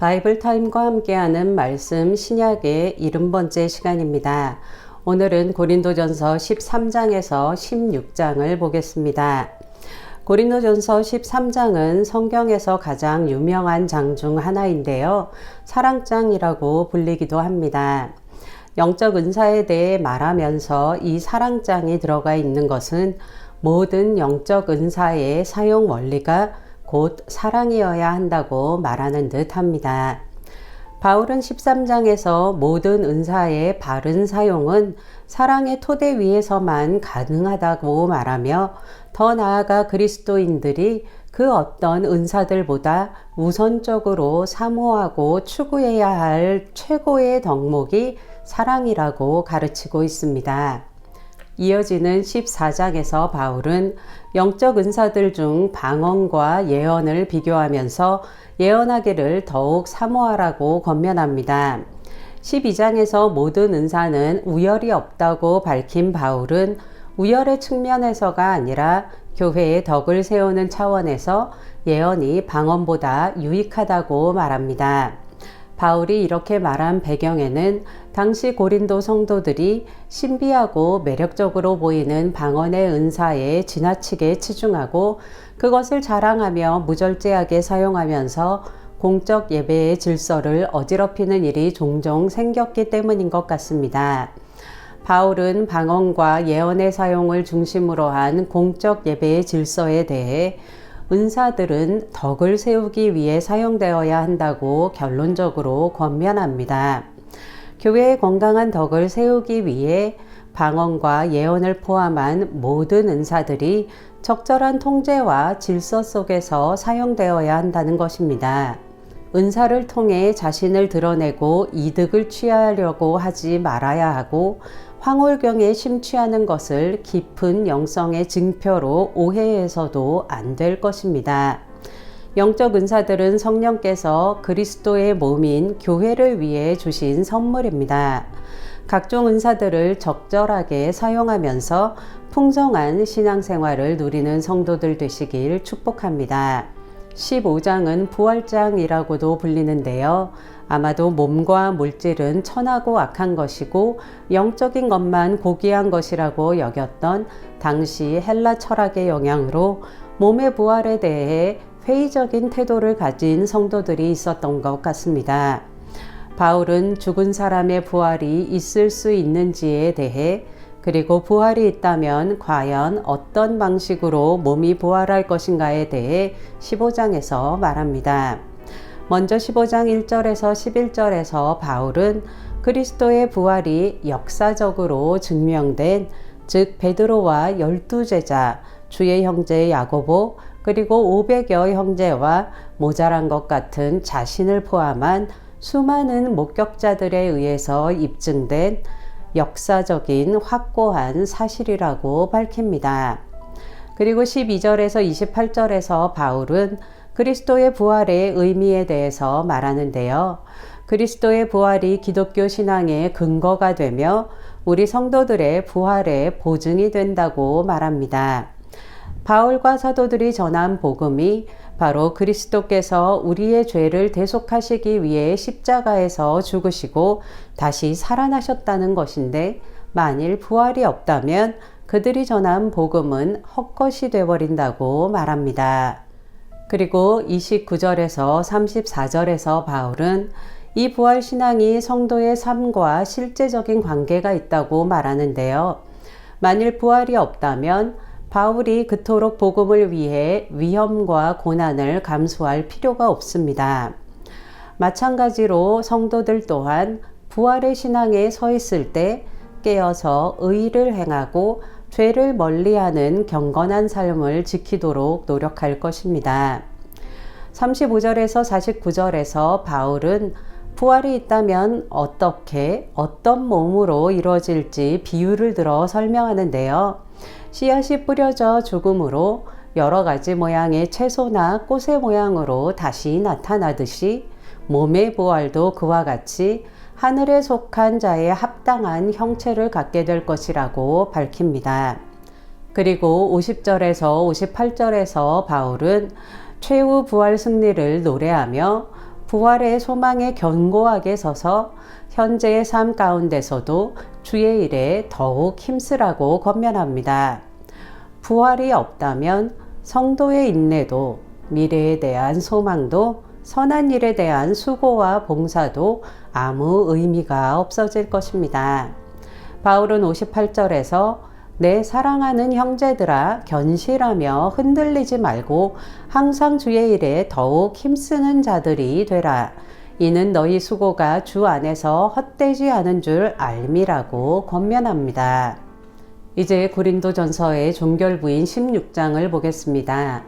바이블 타임과 함께하는 말씀 신약의 70번째 시간입니다. 오늘은 고린도전서 13장에서 16장을 보겠습니다. 고린도전서 13장은 성경에서 가장 유명한 장 중 하나인데요. 사랑장이라고 불리기도 합니다. 영적 은사에 대해 말하면서 이 사랑장이 들어가 있는 것은 모든 영적 은사의 사용 원리가 곧 사랑이어야 한다고 말하는 듯 합니다. 바울은 13장에서 모든 은사의 바른 사용은 사랑의 토대 위에서만 가능하다고 말하며 더 나아가 그리스도인들이 그 어떤 은사들보다 우선적으로 사모하고 추구해야 할 최고의 덕목이 사랑이라고 가르치고 있습니다. 이어지는 14장에서 바울은 영적 은사들 중 방언과 예언을 비교하면서 예언하기를 더욱 사모하라고 권면합니다. 12장에서 모든 은사는 우열이 없다고 밝힌 바울은 우열의 측면에서가 아니라 교회의 덕을 세우는 차원에서 예언이 방언보다 유익하다고 말합니다. 바울이 이렇게 말한 배경에는 당시 고린도 성도들이 신비하고 매력적으로 보이는 방언의 은사에 지나치게 치중하고 그것을 자랑하며 무절제하게 사용하면서 공적 예배의 질서를 어지럽히는 일이 종종 생겼기 때문인 것 같습니다. 바울은 방언과 예언의 사용을 중심으로 한 공적 예배의 질서에 대해 은사들은 덕을 세우기 위해 사용되어야 한다고 결론적으로 권면합니다. 교회의 건강한 덕을 세우기 위해 방언과 예언을 포함한 모든 은사들이 적절한 통제와 질서 속에서 사용되어야 한다는 것입니다. 은사를 통해 자신을 드러내고 이득을 취하려고 하지 말아야 하고 황홀경에 심취하는 것을 깊은 영성의 증표로 오해해서도 안 될 것입니다. 영적 은사들은 성령께서 그리스도의 몸인 교회를 위해 주신 선물입니다. 각종 은사들을 적절하게 사용하면서 풍성한 신앙생활을 누리는 성도들 되시길 축복합니다. 15장은 부활장이라고도 불리는데요. 아마도 몸과 물질은 천하고 악한 것이고 영적인 것만 고귀한 것이라고 여겼던 당시 헬라 철학의 영향으로 몸의 부활에 대해 회의적인 태도를 가진 성도들이 있었던 것 같습니다. 바울은 죽은 사람의 부활이 있을 수 있는지에 대해 그리고 부활이 있다면 과연 어떤 방식으로 몸이 부활할 것인가에 대해 15장에서 말합니다. 먼저 15장 1절에서 11절에서 바울은 그리스도의 부활이 역사적으로 증명된 즉 베드로와 12제자, 주의 형제 야고보 그리고 500여 형제와 모자란 것 같은 자신을 포함한 수많은 목격자들에 의해서 입증된 역사적인 확고한 사실이라고 밝힙니다. 그리고 12절에서 28절에서 바울은 그리스도의 부활의 의미에 대해서 말하는데요. 그리스도의 부활이 기독교 신앙의 근거가 되며 우리 성도들의 부활의 보증이 된다고 말합니다. 바울과 사도들이 전한 복음이 바로 그리스도께서 우리의 죄를 대속하시기 위해 십자가에서 죽으시고 다시 살아나셨다는 것인데 만일 부활이 없다면 그들이 전한 복음은 헛것이 되어버린다고 말합니다. 그리고 29절에서 34절에서 바울은 이 부활신앙이 성도의 삶과 실제적인 관계가 있다고 말하는데요. 만일 부활이 없다면 바울이 그토록 복음을 위해 위험과 고난을 감수할 필요가 없습니다. 마찬가지로 성도들 또한 부활의 신앙에 서 있을 때 깨어서 의를 행하고 죄를 멀리하는 경건한 삶을 지키도록 노력할 것입니다. 35절에서 49절에서 바울은 부활이 있다면 어떻게 어떤 몸으로 이루어질지 비유를 들어 설명하는데요. 씨앗이 뿌려져 죽음으로 여러 가지 모양의 채소나 꽃의 모양으로 다시 나타나듯이 몸의 부활도 그와 같이 하늘에 속한 자의 합당한 형체를 갖게 될 것이라고 밝힙니다. 그리고 50절에서 58절에서 바울은 최후 부활 승리를 노래하며 부활의 소망에 견고하게 서서 현재의 삶 가운데서도 주의 일에 더욱 힘쓰라고 권면합니다. 부활이 없다면 성도의 인내도, 미래에 대한 소망도, 선한 일에 대한 수고와 봉사도 아무 의미가 없어질 것입니다. 바울은 58절에서 내 사랑하는 형제들아 견실하며 흔들리지 말고 항상 주의 일에 더욱 힘쓰는 자들이 되라. 이는 너희 수고가 주 안에서 헛되지 않은 줄 알미라고 권면합니다. 이제 고린도전서의 종결부인 16장을 보겠습니다.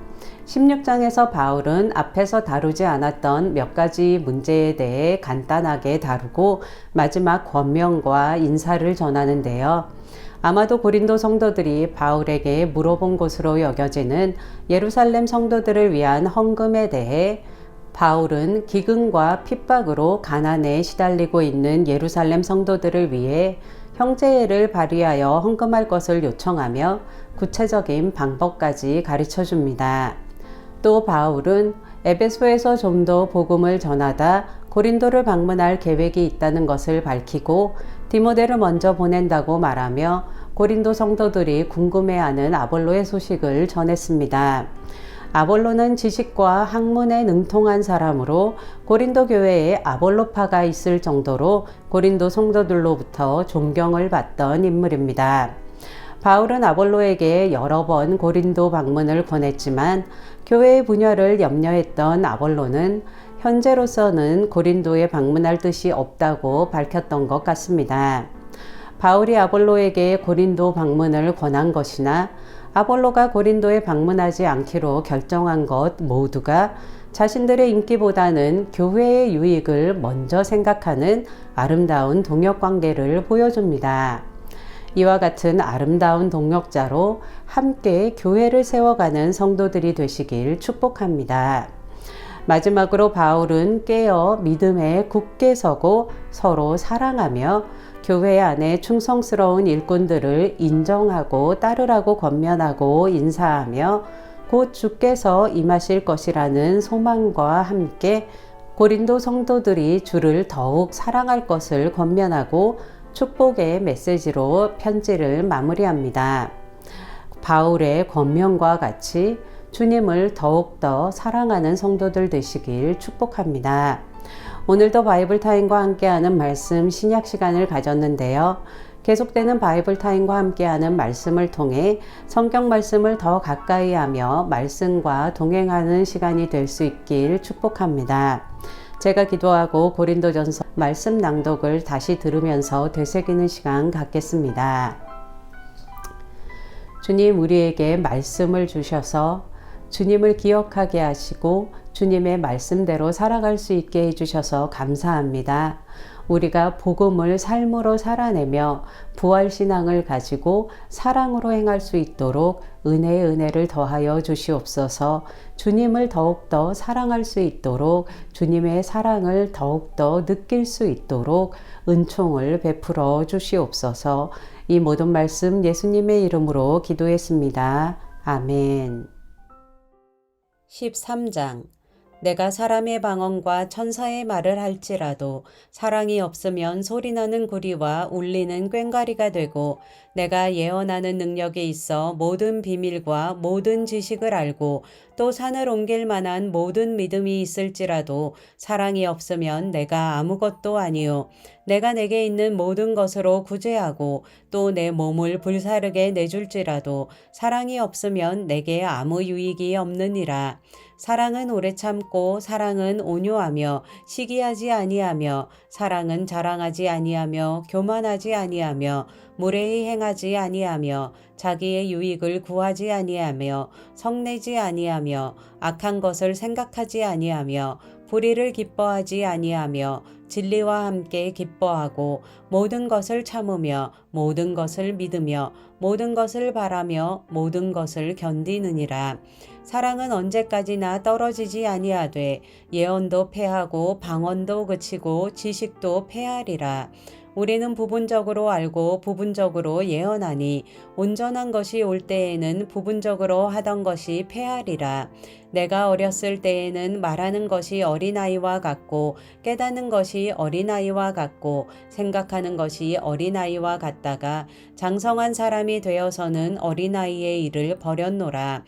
16장에서 바울은 앞에서 다루지 않았던 몇 가지 문제에 대해 간단하게 다루고 마지막 권면과 인사를 전하는데요. 아마도 고린도 성도들이 바울에게 물어본 것으로 여겨지는 예루살렘 성도들을 위한 헌금에 대해 바울은 기근과 핍박으로 가난에 시달리고 있는 예루살렘 성도들을 위해 형제애를 발휘하여 헌금할 것을 요청하며 구체적인 방법까지 가르쳐 줍니다. 또 바울은 에베소에서 좀 더 복음을 전하다 고린도를 방문할 계획이 있다는 것을 밝히고 디모데를 먼저 보낸다고 말하며 고린도 성도들이 궁금해하는 아볼로의 소식을 전했습니다. 아볼로는 지식과 학문에 능통한 사람으로 고린도 교회에 아볼로파가 있을 정도로 고린도 성도들로부터 존경을 받던 인물입니다. 바울은 아볼로에게 여러 번 고린도 방문을 권했지만 교회의 분열을 염려했던 아볼로는 현재로서는 고린도에 방문할 뜻이 없다고 밝혔던 것 같습니다. 바울이 아볼로에게 고린도 방문을 권한 것이나 아볼로가 고린도에 방문하지 않기로 결정한 것 모두가 자신들의 인기보다는 교회의 유익을 먼저 생각하는 아름다운 동역관계를 보여줍니다. 이와 같은 아름다운 동역자로 함께 교회를 세워가는 성도들이 되시길 축복합니다. 마지막으로 바울은 깨어 믿음에 굳게 서고 서로 사랑하며 교회 안에 충성스러운 일꾼들을 인정하고 따르라고 권면하고 인사하며 곧 주께서 임하실 것이라는 소망과 함께 고린도 성도들이 주를 더욱 사랑할 것을 권면하고 축복의 메시지로 편지를 마무리합니다. 바울의 권면과 같이 주님을 더욱더 사랑하는 성도들 되시길 축복합니다. 오늘도 바이블 타임과 함께하는 말씀 신약 시간을 가졌는데요. 계속되는 바이블 타임과 함께하는 말씀을 통해 성경 말씀을 더 가까이 하며 말씀과 동행하는 시간이 될 수 있길 축복합니다. 제가 기도하고 고린도전서 말씀 낭독을 다시 들으면서 되새기는 시간 갖겠습니다. 주님, 우리에게 말씀을 주셔서 주님을 기억하게 하시고 주님의 말씀대로 살아갈 수 있게 해주셔서 감사합니다. 우리가 복음을 삶으로 살아내며 부활신앙을 가지고 사랑으로 행할 수 있도록 은혜의 은혜를 더하여 주시옵소서. 주님을 더욱더 사랑할 수 있도록 주님의 사랑을 더욱더 느낄 수 있도록 은총을 베풀어 주시옵소서. 이 모든 말씀 예수님의 이름으로 기도했습니다. 아멘. 13장. 내가 사람의 방언과 천사의 말을 할지라도 사랑이 없으면 소리나는 구리와 울리는 꽹과리가 되고, 내가 예언하는 능력이 있어 모든 비밀과 모든 지식을 알고 또 산을 옮길 만한 모든 믿음이 있을지라도 사랑이 없으면 내가 아무것도 아니요 내가 내게 있는 모든 것으로 구제하고 또 내 몸을 불사르게 내줄지라도 사랑이 없으면 내게 아무 유익이 없느니라. 사랑은 오래 참고 사랑은 온유하며 시기하지 아니하며 사랑은 자랑하지 아니하며 교만하지 아니하며 무례히 행하지 아니하며 자기의 유익을 구하지 아니하며 성내지 아니하며 악한 것을 생각하지 아니하며 불의를 기뻐하지 아니하며 진리와 함께 기뻐하고 모든 것을 참으며 모든 것을 믿으며 모든 것을 바라며 모든 것을 견디느니라. 사랑은 언제까지나 떨어지지 아니하되 예언도 패하고 방언도 그치고 지식도 패하리라. 우리는 부분적으로 알고 부분적으로 예언하니 온전한 것이 올 때에는 부분적으로 하던 것이 패하리라. 내가 어렸을 때에는 말하는 것이 어린아이와 같고 깨닫는 것이 어린아이와 같고 생각하는 것이 어린아이와 같다가 장성한 사람이 되어서는 어린아이의 일을 버렸노라.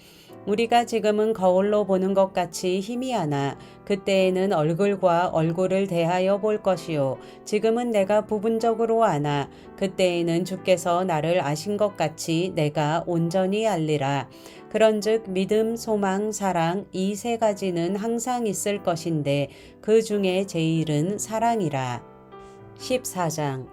우리가 지금은 거울로 보는 것 같이 희미하나 그때에는 얼굴과 얼굴을 대하여 볼 것이요 지금은 내가 부분적으로 아나 그때에는 주께서 나를 아신 것 같이 내가 온전히 알리라. 그런즉 믿음, 소망, 사랑 이 세 가지는 항상 있을 것인데 그 중에 제일은 사랑이라. 14장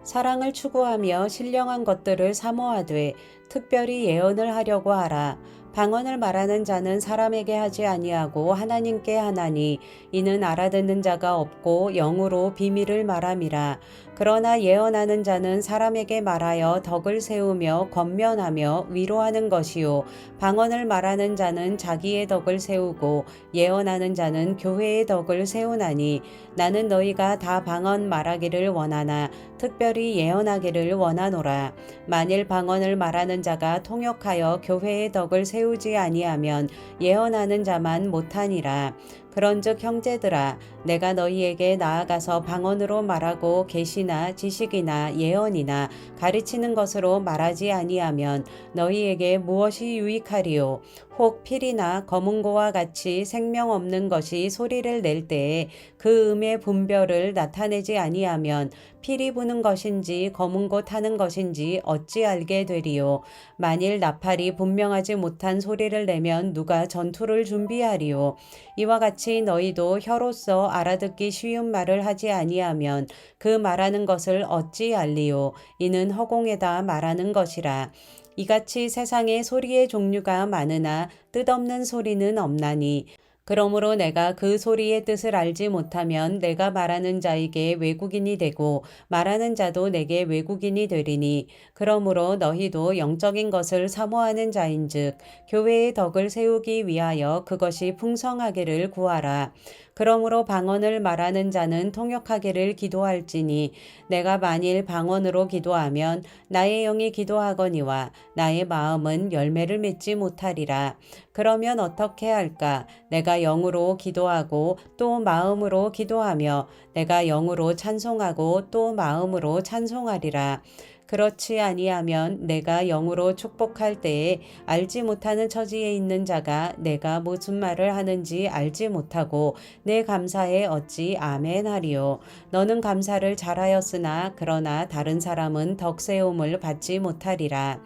사랑을 추구하며 신령한 것들을 사모하되 특별히 예언을 하려고 하라. 방언을 말하는 자는 사람에게 하지 아니하고 하나님께 하나니 이는 알아듣는 자가 없고 영으로 비밀을 말함이라. 그러나 예언하는 자는 사람에게 말하여 덕을 세우며 권면하며 위로하는 것이요 방언을 말하는 자는 자기의 덕을 세우고 예언하는 자는 교회의 덕을 세우나니 나는 너희가 다 방언 말하기를 원하나 특별히 예언하기를 원하노라. 만일 방언을 말하는 자가 통역하여 교회의 덕을 세우지 아니하면 예언하는 자만 못하니라. 그런즉 형제들아 내가 너희에게 나아가서 방언으로 말하고 계시나 지식이나 예언이나 가르치는 것으로 말하지 아니하면 너희에게 무엇이 유익하리요. 혹 필이나 검은고와 같이 생명 없는 것이 소리를 낼 때에 그 음의 분별을 나타내지 아니하면 필이 부는 것인지 검은고 타는 것인지 어찌 알게 되리요. 만일 나팔이 분명하지 못한 소리를 내면 누가 전투를 준비하리요. 이와 같이 너희도 혀로서 알아듣기 쉬운 말을 하지 아니하면 그 말하는 것을 어찌 알리요. 이는 허공에다 말하는 것이라. 이같이 세상에 소리의 종류가 많으나 뜻없는 소리는 없나니 그러므로 내가 그 소리의 뜻을 알지 못하면 내가 말하는 자에게 외국인이 되고 말하는 자도 내게 외국인이 되리니 그러므로 너희도 영적인 것을 사모하는 자인즉 교회의 덕을 세우기 위하여 그것이 풍성하기를 구하라. 그러므로 방언을 말하는 자는 통역하기를 기도할지니 내가 만일 방언으로 기도하면 나의 영이 기도하거니와 나의 마음은 열매를 맺지 못하리라. 그러면 어떻게 할까? 내가 영으로 기도하고 또 마음으로 기도하며 내가 영으로 찬송하고 또 마음으로 찬송하리라. 그렇지 아니하면 내가 영으로 축복할 때에 알지 못하는 처지에 있는 자가 내가 무슨 말을 하는지 알지 못하고 내 감사에 어찌 아멘 하리요. 너는 감사를 잘하였으나 그러나 다른 사람은 덕세움을 받지 못하리라.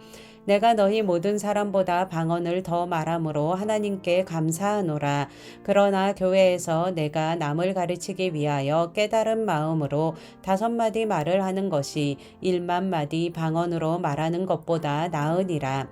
내가 너희 모든 사람보다 방언을 더 말함으로 하나님께 감사하노라. 그러나 교회에서 내가 남을 가르치기 위하여 깨달은 마음으로 5마디 말을 하는 것이 1만마디 방언으로 말하는 것보다 나으니라.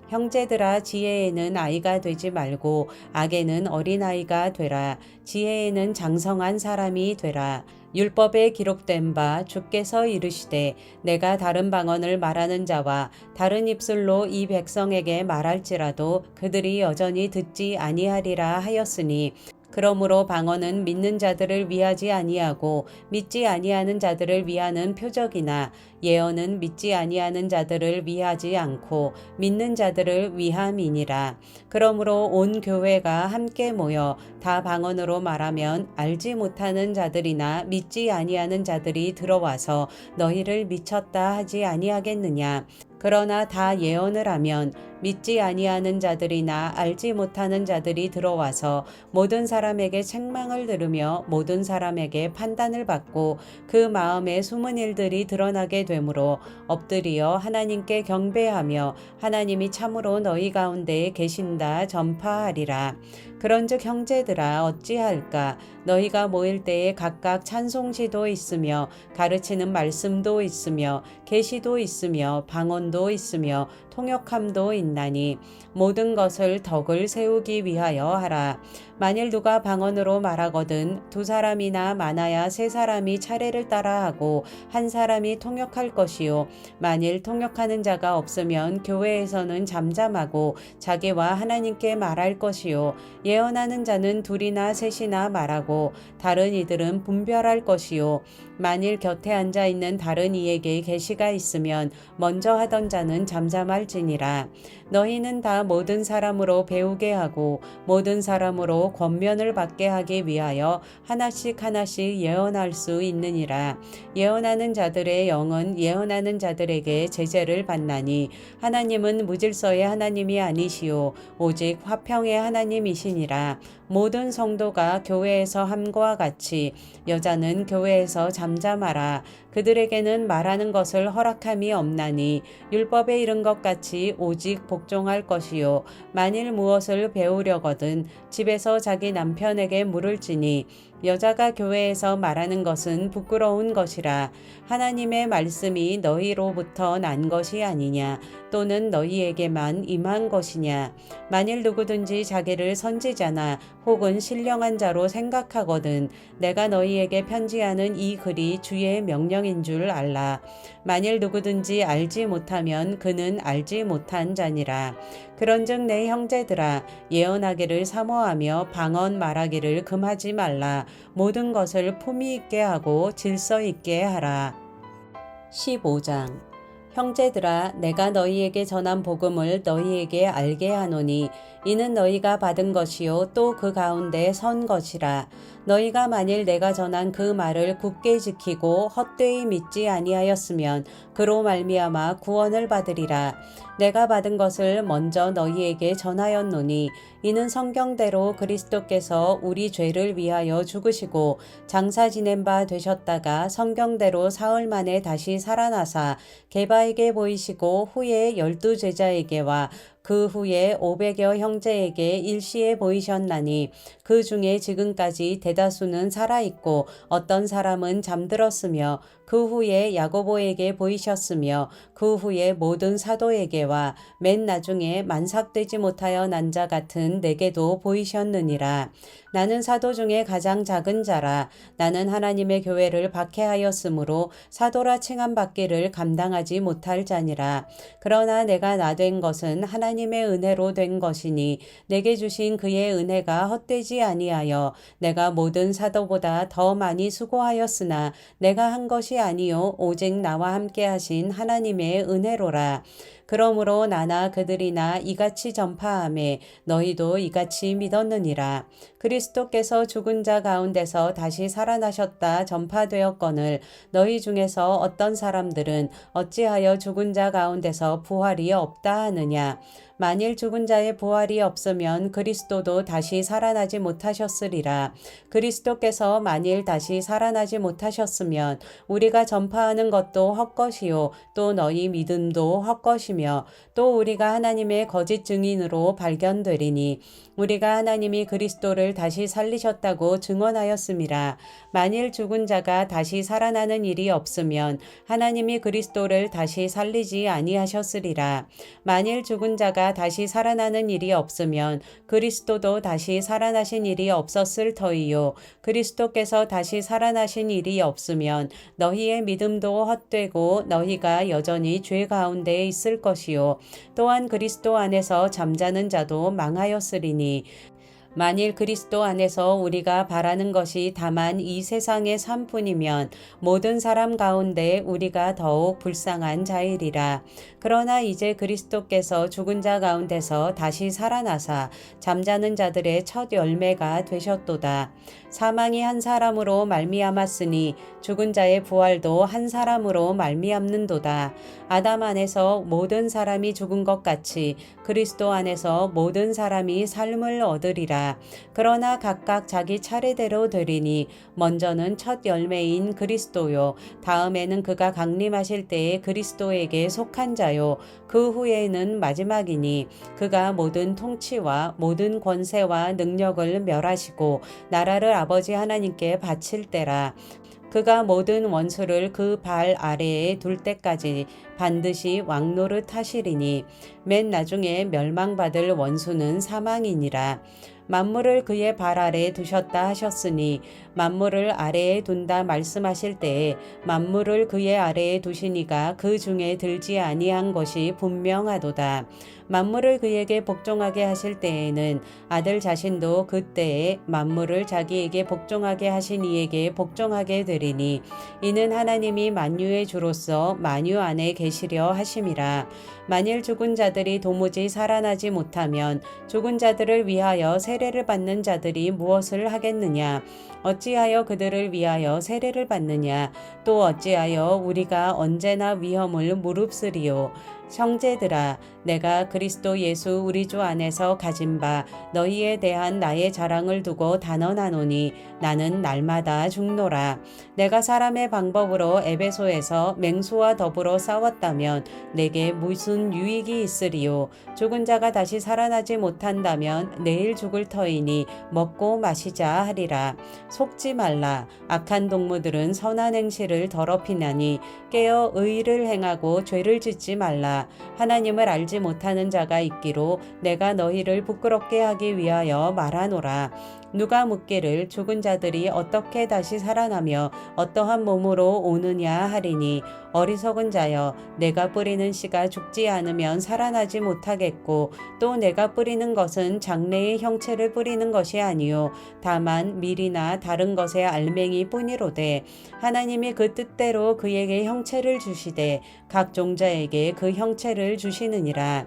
형제들아 지혜에는 아이가 되지 말고 악에는 어린아이가 되라. 지혜에는 장성한 사람이 되라. 율법에 기록된 바 주께서 이르시되 내가 다른 방언을 말하는 자와 다른 입술로 이 백성에게 말할지라도 그들이 여전히 듣지 아니하리라 하였으니 그러므로 방언은 믿는 자들을 위하지 아니하고 믿지 아니하는 자들을 위하는 표적이나 예언은 믿지 아니하는 자들을 위하지 않고 믿는 자들을 위함이니라. 그러므로 온 교회가 함께 모여 다 방언으로 말하면 알지 못하는 자들이나 믿지 아니하는 자들이 들어와서 너희를 미쳤다 하지 아니하겠느냐. 그러나 다 예언을 하면 믿지 아니하는 자들이나 알지 못하는 자들이 들어와서 모든 사람에게 책망을 들으며 모든 사람에게 판단을 받고 그 마음에 숨은 일들이 드러나게 되므로 엎드려 하나님께 경배하며 하나님이 참으로 너희 가운데에 계신다 전파하리라. 그런즉 형제들아 어찌할까? 너희가 모일 때에 각각 찬송시도 있으며 가르치는 말씀도 있으며 계시도 있으며 방언도 있으며 통역함도 있나니 모든 것을 덕을 세우기 위하여 하라. 만일 누가 방언으로 말하거든 2사람이나 많아야 3사람이 차례를 따라하고 1사람이 통역할 것이요 만일 통역하는 자가 없으면 교회에서는 잠잠하고 자기와 하나님께 말할 것이요 예언하는 자는 2이나 3이나 말하고 다른 이들은 분별할 것이요 만일 곁에 앉아 있는 다른 이에게 계시가 있으면 먼저 하던 자는 잠잠할지니라. 너희는 다 모든 사람으로 배우게 하고 모든 사람으로 권면을 받게 하기 위하여 하나씩 하나씩 예언할 수 있느니라. 예언하는 자들의 영은 예언하는 자들에게 제재를 받나니 하나님은 무질서의 하나님이 아니시오 오직 화평의 하나님이시니라. 모든 성도가 교회에서 함과 같이 여자는 교회에서 잠잠하라. 그들에게는 말하는 것을 허락함이 없나니 율법에 이른 것 같이 오직 복종할 것이요 만일 무엇을 배우려거든 집에서 자기 남편에게 물을지니 여자가 교회에서 말하는 것은 부끄러운 것이라. 하나님의 말씀이 너희로부터 난 것이 아니냐 또는 너희에게만 임한 것이냐. 만일 누구든지 자기를 선지자나 혹은 신령한 자로 생각하거든 내가 너희에게 편지하는 이 글이 주의 명령인 줄 알라. 만일 누구든지 알지 못하면 그는 알지 못한 자니라. 그런즉 내 형제들아 예언하기를 사모하며 방언 말하기를 금하지 말라. 모든 것을 품위 있게 하고 질서 있게 하라. 15장 형제들아 내가 너희에게 전한 복음을 너희에게 알게 하노니 이는 너희가 받은 것이요 또 그 가운데 선 것이라. 너희가 만일 내가 전한 그 말을 굳게 지키고 헛되이 믿지 아니하였으면 그로 말미암아 구원을 받으리라. 내가 받은 것을 먼저 너희에게 전하였노니 이는 성경대로 그리스도께서 우리 죄를 위하여 죽으시고 장사 지낸 바 되셨다가 성경대로 사흘 만에 다시 살아나사 게바에게 보이시고 후에 12 제자에게와 그 후에 500여 형제에게 일시에 보이셨나니 그 중에 지금까지 대다수는 살아있고 어떤 사람은 잠들었으며 그 후에 야고보에게 보이셨으며 그 후에 모든 사도에게와 맨 나중에 만삭되지 못하여 난 자 같은 내게도 보이셨느니라. 나는 사도 중에 가장 작은 자라. 나는 하나님의 교회를 박해하였으므로 사도라 칭함 받기를 감당하지 못할 자니라. 그러나 내가 나 된 것은 하나님의 은혜로 된 것이니 내게 주신 그의 은혜가 헛되지 아니하여 내가 모든 사도보다 더 많이 수고하였으나 내가 한 것이 아니요 오직 나와 함께 하신 하나님의 은혜로라. 그러므로 나나 그들이나 이같이 전파하매 너희도 이같이 믿었느니라. 그리스도께서 죽은 자 가운데서 다시 살아나셨다 전파되었거늘 너희 중에서 어떤 사람들은 어찌하여 죽은 자 가운데서 부활이 없다 하느냐. 만일 죽은 자의 부활이 없으면 그리스도도 다시 살아나지 못하셨으리라. 그리스도께서 만일 다시 살아나지 못하셨으면 우리가 전파하는 것도 헛것이요 또 너희 믿음도 헛것이며 또 우리가 하나님의 거짓 증인으로 발견되리니 우리가 하나님이 그리스도를 다시 살리셨다고 증언하였음이라. 만일 죽은 자가 다시 살아나는 일이 없으면 하나님이 그리스도를 다시 살리지 아니하셨으리라. 만일 죽은 자가 다시 살아나는 일이 없으면 그리스도도 다시 살아나신 일이 없었을 터이요. 그리스도께서 다시 살아나신 일이 없으면 너희의 믿음도 헛되고 너희가 여전히 죄 가운데 있을 것이요. 또한 그리스도 안에서 잠자는 자도 망하였으리니 만일 그리스도 안에서 우리가 바라는 것이 다만 이 세상의 삶뿐이면 모든 사람 가운데 우리가 더욱 불쌍한 자이리라. 그러나 이제 그리스도께서 죽은 자 가운데서 다시 살아나사 잠자는 자들의 첫 열매가 되셨도다. 사망이 한 사람으로 말미암았으니 죽은 자의 부활도 한 사람으로 말미암는도다. 아담 안에서 모든 사람이 죽은 것 같이 그리스도 안에서 모든 사람이 삶을 얻으리라. 그러나 각각 자기 차례대로 되리니 먼저는 첫 열매인 그리스도요 다음에는 그가 강림하실 때에 그리스도에게 속한 자요 그 후에는 마지막이니 그가 모든 통치와 모든 권세와 능력을 멸하시고 나라를 아버지 하나님께 바칠 때라. 그가 모든 원수를 그 발 아래에 둘 때까지 반드시 왕노릇 하시리니 맨 나중에 멸망받을 원수는 사망이니라. 만물을 그의 발 아래 두셨다 하셨으니 만물을 아래에 둔다 말씀하실 때에 만물을 그의 아래에 두시니가 그 중에 들지 아니한 것이 분명하도다. 만물을 그에게 복종하게 하실 때에는 아들 자신도 그때에 만물을 자기에게 복종하게 하신 이에게 복종하게 되리니 이는 하나님이 만유의 주로서 만유 안에 계시려 하심이라. 만일 죽은 자들이 도무지 살아나지 못하면 죽은 자들을 위하여 세례를 받는 자들이 무엇을 하겠느냐? 어찌하여 그들을 위하여 세례를 받느냐? 또 어찌하여 우리가 언제나 위험을 무릅쓰리요? 형제들아, 내가 그리스도 예수 우리 주 안에서 가진 바 너희에 대한 나의 자랑을 두고 단언하노니 나는 날마다 죽노라. 내가 사람의 방법으로 에베소에서 맹수와 더불어 싸웠다면 내게 무슨 유익이 있으리요? 죽은 자가 다시 살아나지 못한다면 내일 죽을 터이니 먹고 마시자 하리라. 속지 말라. 악한 동무들은 선한 행실을 더럽히나니 깨어 의를 행하고 죄를 짓지 말라. 하나님을 알지 못하는 자가 있기로 내가 너희를 부끄럽게 하기 위하여 말하노라. 누가 묻기를 죽은 자들이 어떻게 다시 살아나며 어떠한 몸으로 오느냐 하리니 어리석은 자여, 내가 뿌리는 씨가 죽지 않으면 살아나지 못하겠고 또 내가 뿌리는 것은 장래의 형체를 뿌리는 것이 아니요 다만 밀이나 다른 것의 알맹이 뿐이로되 하나님이 그 뜻대로 그에게 형체를 주시되 각 종자에게 그 형체를 주시느니라.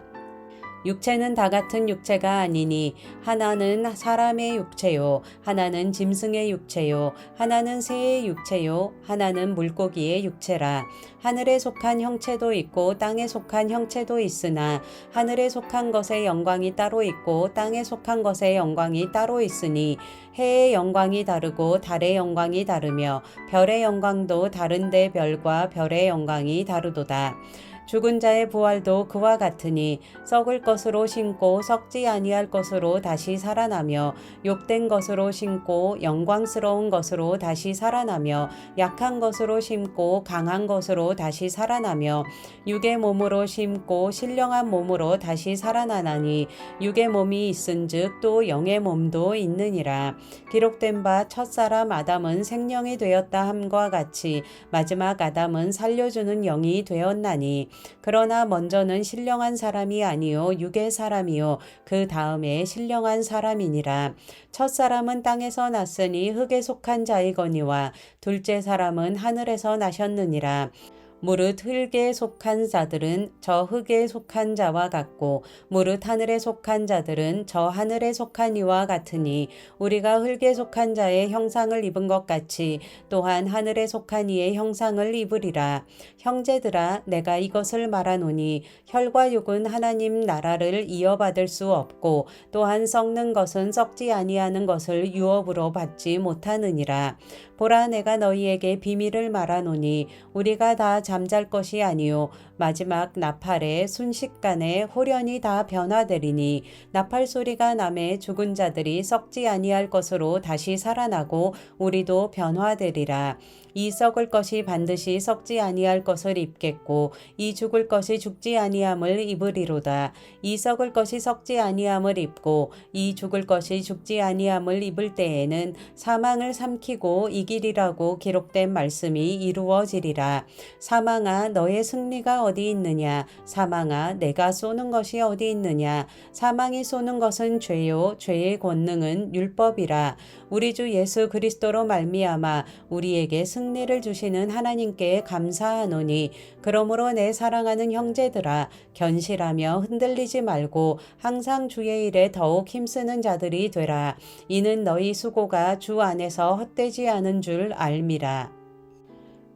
육체는 다 같은 육체가 아니니 하나는 사람의 육체요 하나는 짐승의 육체요 하나는 새의 육체요 하나는 물고기의 육체라. 하늘에 속한 형체도 있고 땅에 속한 형체도 있으나 하늘에 속한 것의 영광이 따로 있고 땅에 속한 것의 영광이 따로 있으니 해의 영광이 다르고 달의 영광이 다르며 별의 영광도 다른데 별과 별의 영광이 다르도다. 죽은 자의 부활도 그와 같으니 썩을 것으로 심고 썩지 아니할 것으로 다시 살아나며 욕된 것으로 심고 영광스러운 것으로 다시 살아나며 약한 것으로 심고 강한 것으로 다시 살아나며 육의 몸으로 심고 신령한 몸으로 다시 살아나나니 육의 몸이 있은즉 또 영의 몸도 있느니라. 기록된 바 첫사람 아담은 생령이 되었다 함과 같이 마지막 아담은 살려주는 영이 되었나니 그러나 먼저는 신령한 사람이 아니요 육의 사람이요 그 다음에 신령한 사람이니라. 첫사람은 땅에서 났으니 흙에 속한 자이거니와 둘째 사람은 하늘에서 나셨느니라. 무릇 흙에 속한 자들은 저 흙에 속한 자와 같고 무릇 하늘에 속한 자들은 저 하늘에 속한 이와 같으니 우리가 흙에 속한 자의 형상을 입은 것 같이 또한 하늘에 속한 이의 형상을 입으리라. 형제들아, 내가 이것을 말하노니 혈과 육은 하나님 나라를 이어받을 수 없고 또한 썩는 것은 썩지 아니하는 것을 유업으로 받지 못하느니라. 보라, 내가 너희에게 비밀을 말하노니 우리가 다 잠잘 것이 아니요 마지막 나팔에 순식간에 홀연히 다 변화되리니 나팔 소리가 나매 죽은 자들이 썩지 아니할 것으로 다시 살아나고 우리도 변화되리라. 이 썩을 것이 반드시 썩지 아니할 것을 입겠고 이 죽을 것이 죽지 아니함을 입으리로다. 이 썩을 것이 썩지 아니함을 입고 이 죽을 것이 죽지 아니함을 입을 때에는 사망을 삼키고 이기리라고 기록된 말씀이 이루어지리라. 사망아, 너의 승리가 어디 있느냐? 사망아, 내가 쏘는 것이 어디 있느냐? 사망이 쏘는 것은 죄요 죄의 권능은 율법이라. 우리 주 예수 그리스도로 말미암아 우리에게 승리를 주시는 하나님께 감사하노니 그러므로 내 사랑하는 형제들아, 견실하며 흔들리지 말고 항상 주의 일에 더욱 힘쓰는 자들이 되라. 이는 너희 수고가 주 안에서 헛되지 않은 줄 알미라.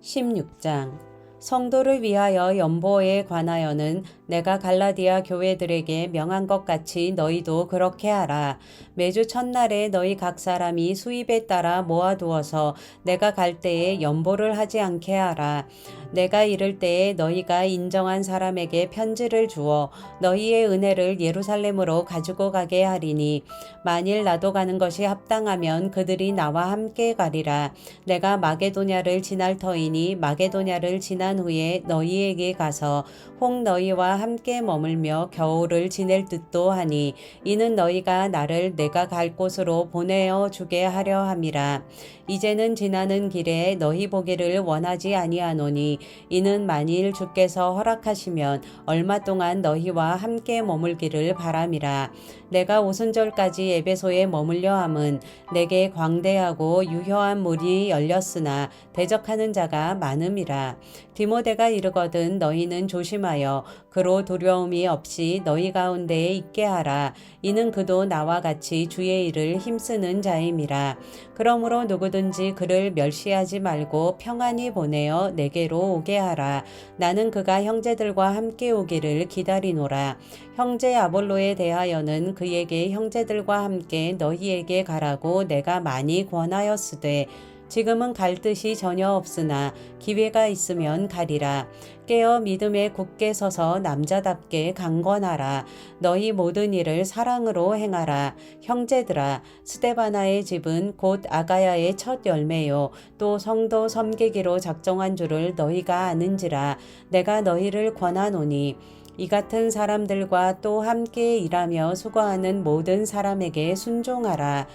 16장 성도를 위하여 연보에 관하여는 내가 갈라디아 교회들에게 명한 것 같이 너희도 그렇게 하라. 매주 첫날에 너희 각 사람이 수입에 따라 모아두어서 내가 갈 때에 연보를 하지 않게 하라. 내가 이를 때에 너희가 인정한 사람에게 편지를 주어 너희의 은혜를 예루살렘으로 가지고 가게 하리니 만일 나도 가는 것이 합당하면 그들이 나와 함께 가리라. 내가 마게도냐를 지날 터이니 마게도냐를 지난 후에 너희에게 가서 혹 너희와 함께 머물며 겨울을 지낼 듯도 하니 이는 너희가 나를 내가 갈 곳으로 보내어 주게 하려 함이라. 이제는 지나는 길에 너희 보기를 원하지 아니하노니 이는 만일 주께서 허락하시면 얼마 동안 너희와 함께 머물기를 바람이라. 내가 오순절까지 에베소에 머물려 함은 내게 광대하고 유효한 문이 열렸으나 대적하는 자가 많음이라. 디모데가 이르거든 너희는 조심하여 그로 두려움이 없이 너희 가운데에 있게 하라. 이는 그도 나와 같이 주의 일을 힘쓰는 자임이라. 그러므로 누구든지 그를 멸시하지 말고 평안히 보내어 내게로 오게 하라. 나는 그가 형제들과 함께 오기를 기다리노라. 형제 아볼로에 대하여는 그에게 형제들과 함께 너희에게 가라고 내가 많이 권하였으되 지금은 갈 뜻이 전혀 없으나 기회가 있으면 가리라. 깨어 믿음에 굳게 서서 남자답게 강건하라. 너희 모든 일을 사랑으로 행하라. 형제들아, 스데바나의 집은 곧 아가야의 첫 열매요. 또 성도 섬기기로 작정한 줄을 너희가 아는지라. 내가 너희를 권하노니 이 같은 사람들과 또 함께 일하며 수고하는 모든 사람에게 순종하라.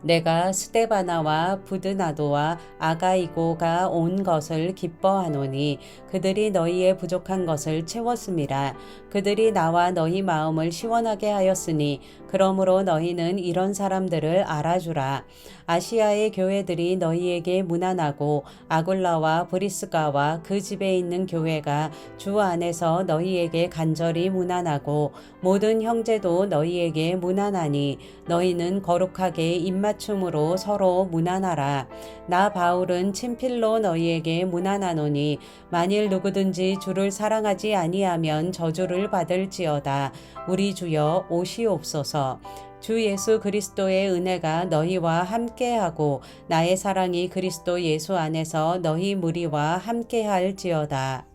내가 스데바나와 부드나도와 아가이고가 온 것을 기뻐하노니 그들이 너희의 부족한 것을 채웠음이라. 그들이 나와 너희 마음을 시원하게 하였으니 그러므로 너희는 이런 사람들을 알아주라. 아시아의 교회들이 너희에게 문안하고 아굴라와 브리스가와 그 집에 있는 교회가 주 안에서 너희에게 간절히 문안하고 모든 형제도 너희에게 문안하니 너희는 거룩하게 입맞춤으로 서로 문안하라. 나 바울은 친필로 너희에게 문안하노니 만일 누구든지 주를 사랑하지 아니하면 저주를 받을지어다. 우리 주여 오시옵소서. 주 예수 그리스도의 은혜가 너희와 함께하고 나의 사랑이 그리스도 예수 안에서 너희 무리와 함께할지어다.